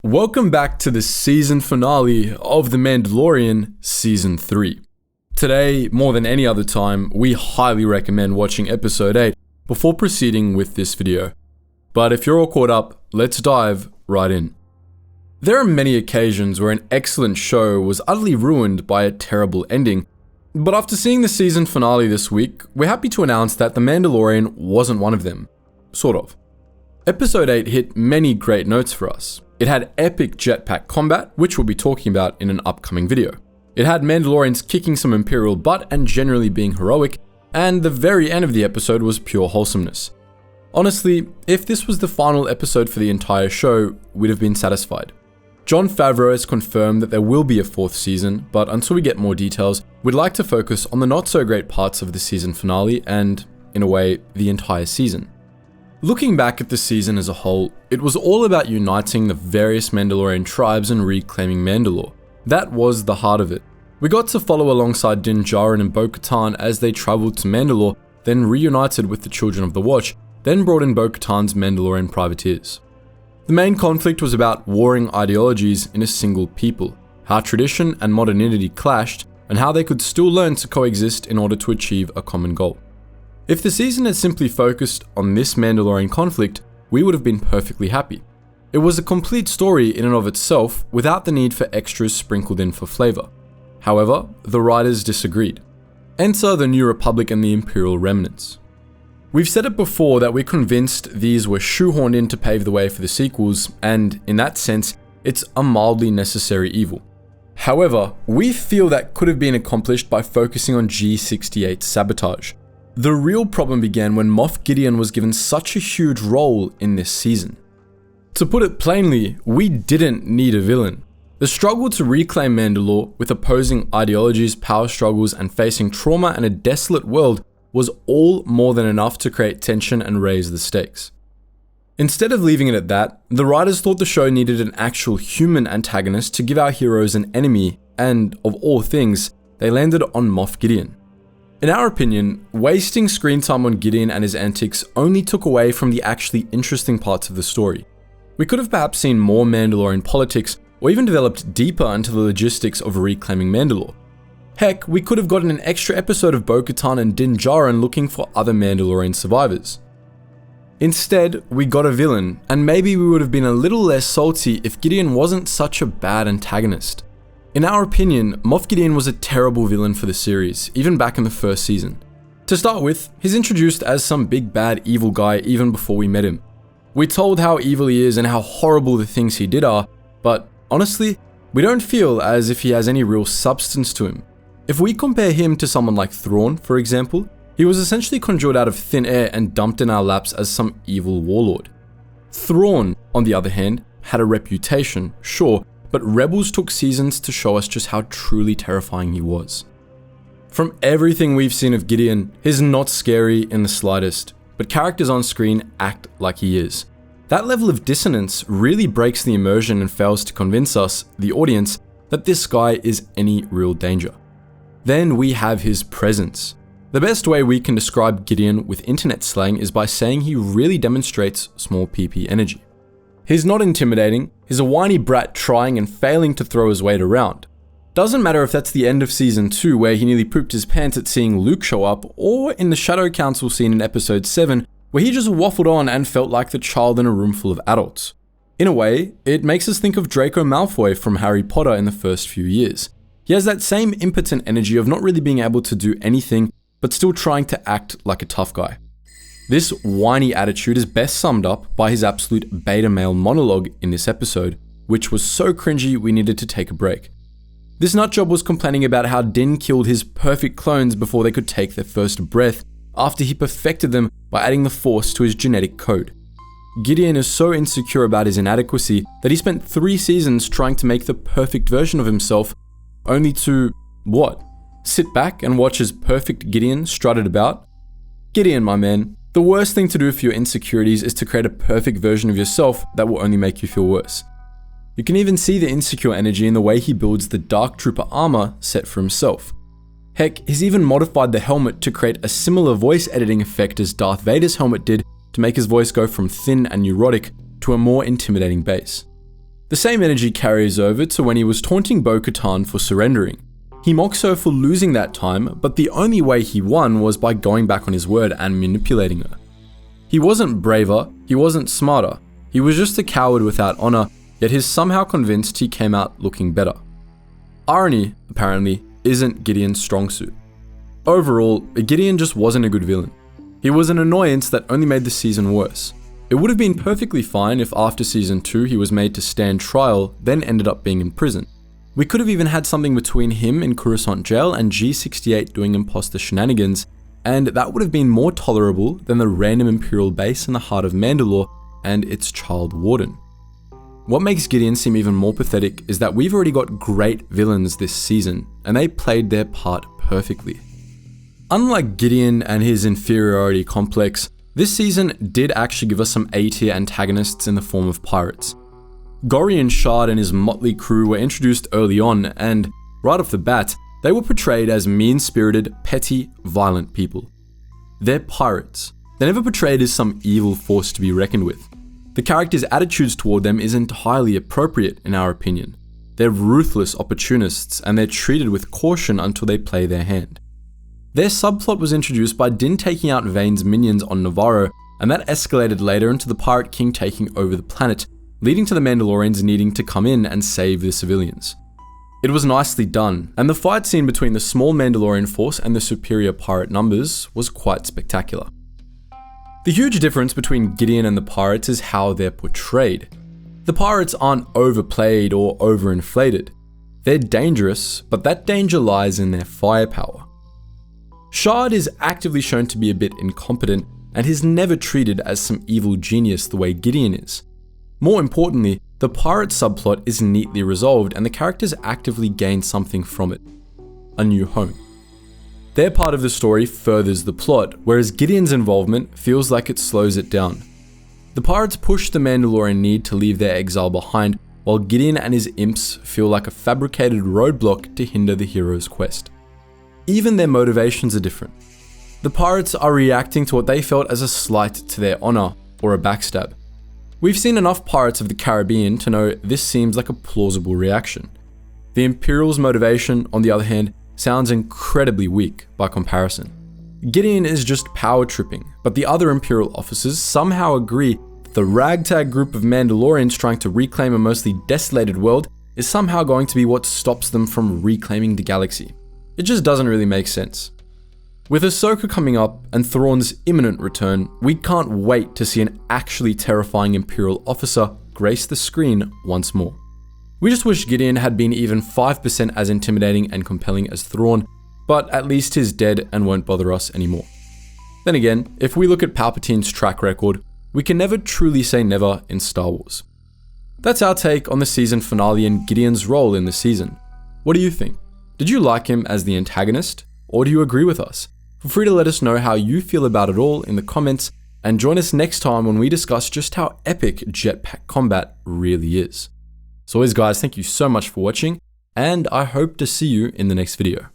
Welcome back to the season finale of The Mandalorian Season 3. Today, more than any other time, we highly recommend watching Episode 8 before proceeding with this video. But if you're all caught up, let's dive right in. There are many occasions where an excellent show was utterly ruined by a terrible ending, but after seeing the season finale this week, we're happy to announce that The Mandalorian wasn't one of them. Sort of. Episode 8 hit many great notes for us. It had epic jetpack combat, which we'll be talking about in an upcoming video. It had Mandalorians kicking some Imperial butt and generally being heroic, and the very end of the episode was pure wholesomeness. Honestly, if this was the final episode for the entire show, we'd have been satisfied. Jon Favreau has confirmed that there will be a fourth season, but until we get more details, we'd like to focus on the not so great parts of the season finale and, in a way, the entire season. Looking back at the season as a whole, it was all about uniting the various Mandalorian tribes and reclaiming Mandalore. That was the heart of it. We got to follow alongside Din Djarin and Bo-Katan as they traveled to Mandalore, then reunited with the Children of the Watch, then brought in Bo-Katan's Mandalorian privateers. The main conflict was about warring ideologies in a single people, how tradition and modernity clashed, and how they could still learn to coexist in order to achieve a common goal. If the season had simply focused on this Mandalorian conflict, we would have been perfectly happy. It was a complete story in and of itself without the need for extras sprinkled in for flavor. However, the writers disagreed. Enter the New Republic and the Imperial remnants. We've said it before that we're convinced these were shoehorned in to pave the way for the sequels, and in that sense, it's a mildly necessary evil. However, we feel that could have been accomplished by focusing on G68's sabotage. The real problem began when Moff Gideon was given such a huge role in this season. To put it plainly, we didn't need a villain. The struggle to reclaim Mandalore, with opposing ideologies, power struggles, and facing trauma and a desolate world, was all more than enough to create tension and raise the stakes. Instead of leaving it at that, the writers thought the show needed an actual human antagonist to give our heroes an enemy, and, of all things, they landed on Moff Gideon. In our opinion, wasting screen time on Gideon and his antics only took away from the actually interesting parts of the story. We could have perhaps seen more Mandalorian politics, or even developed deeper into the logistics of reclaiming Mandalore. Heck, we could have gotten an extra episode of Bo-Katan and Din Djarin looking for other Mandalorian survivors. Instead, we got a villain, and maybe we would have been a little less salty if Gideon wasn't such a bad antagonist. In our opinion, Moff Gideon was a terrible villain for the series, even back in the first season. To start with, he's introduced as some big bad evil guy even before we met him. We're told how evil he is and how horrible the things he did are, but honestly, we don't feel as if he has any real substance to him. If we compare him to someone like Thrawn, for example, he was essentially conjured out of thin air and dumped in our laps as some evil warlord. Thrawn, on the other hand, had a reputation, sure, but Rebels took seasons to show us just how truly terrifying he was. From everything we've seen of Gideon, he's not scary in the slightest, but characters on screen act like he is. That level of dissonance really breaks the immersion and fails to convince us, the audience, that this guy is any real danger. Then we have his presence. The best way we can describe Gideon with internet slang is by saying he really demonstrates small PP energy. He's not intimidating, he's a whiny brat trying and failing to throw his weight around. Doesn't matter if that's the end of season 2 where he nearly pooped his pants at seeing Luke show up, or in the Shadow Council scene in episode 7 where he just waffled on and felt like the child in a room full of adults. In a way, it makes us think of Draco Malfoy from Harry Potter in the first few years. He has that same impotent energy of not really being able to do anything, but still trying to act like a tough guy. This whiny attitude is best summed up by his absolute beta male monologue in this episode, which was so cringy we needed to take a break. This nutjob was complaining about how Din killed his perfect clones before they could take their first breath, after he perfected them by adding the Force to his genetic code. Gideon is so insecure about his inadequacy that he spent 3 seasons trying to make the perfect version of himself, only to, what? Sit back and watch his perfect Gideon strutted about? Gideon, my man, the worst thing to do for your insecurities is to create a perfect version of yourself that will only make you feel worse. You can even see the insecure energy in the way he builds the Dark Trooper armor set for himself. Heck, he's even modified the helmet to create a similar voice editing effect as Darth Vader's helmet did to make his voice go from thin and neurotic to a more intimidating bass. The same energy carries over to when he was taunting Bo-Katan for surrendering. He mocks her for losing that time, but the only way he won was by going back on his word and manipulating her. He wasn't braver, he wasn't smarter, he was just a coward without honor, yet he's somehow convinced he came out looking better. Irony, apparently, isn't Gideon's strong suit. Overall, Gideon just wasn't a good villain. He was an annoyance that only made the season worse. It would have been perfectly fine if after season 2 he was made to stand trial, then ended up being in prison. We could have even had something between him in Coruscant jail and G68 doing imposter shenanigans, and that would have been more tolerable than the random Imperial base in the heart of Mandalore and its child warden. What makes Gideon seem even more pathetic is that we've already got great villains this season, and they played their part perfectly. Unlike Gideon and his inferiority complex, this season did actually give us some A-tier antagonists in the form of pirates. Gorian Shard and his motley crew were introduced early on, and right off the bat, they were portrayed as mean-spirited, petty, violent people. They're pirates. They're never portrayed as some evil force to be reckoned with. The characters' attitudes toward them is entirely appropriate in our opinion. They're ruthless opportunists, and they're treated with caution until they play their hand. Their subplot was introduced by Din taking out Vane's minions on Navarro, and that escalated later into the Pirate King taking over the planet, leading to the Mandalorians needing to come in and save the civilians. It was nicely done, and the fight scene between the small Mandalorian force and the superior pirate numbers was quite spectacular. The huge difference between Gideon and the pirates is how they're portrayed. The pirates aren't overplayed or overinflated. They're dangerous, but that danger lies in their firepower. Shard is actively shown to be a bit incompetent, and he's never treated as some evil genius the way Gideon is. More importantly, the pirate subplot is neatly resolved and the characters actively gain something from it. A new home. Their part of the story furthers the plot, whereas Gideon's involvement feels like it slows it down. The pirates push the Mandalorian need to leave their exile behind, while Gideon and his imps feel like a fabricated roadblock to hinder the hero's quest. Even their motivations are different. The pirates are reacting to what they felt as a slight to their honor, or a backstab. We've seen enough Pirates of the Caribbean to know this seems like a plausible reaction. The Imperial's motivation, on the other hand, sounds incredibly weak by comparison. Gideon is just power tripping, but the other Imperial officers somehow agree that the ragtag group of Mandalorians trying to reclaim a mostly desolated world is somehow going to be what stops them from reclaiming the galaxy. It just doesn't really make sense. With Ahsoka coming up and Thrawn's imminent return, we can't wait to see an actually terrifying Imperial officer grace the screen once more. We just wish Gideon had been even 5% as intimidating and compelling as Thrawn, but at least he's dead and won't bother us anymore. Then again, if we look at Palpatine's track record, we can never truly say never in Star Wars. That's our take on the season finale and Gideon's role in the season. What do you think? Did you like him as the antagonist, or do you agree with us? Feel free to let us know how you feel about it all in the comments, and join us next time when we discuss just how epic jetpack combat really is. As always guys, thank you so much for watching, and I hope to see you in the next video.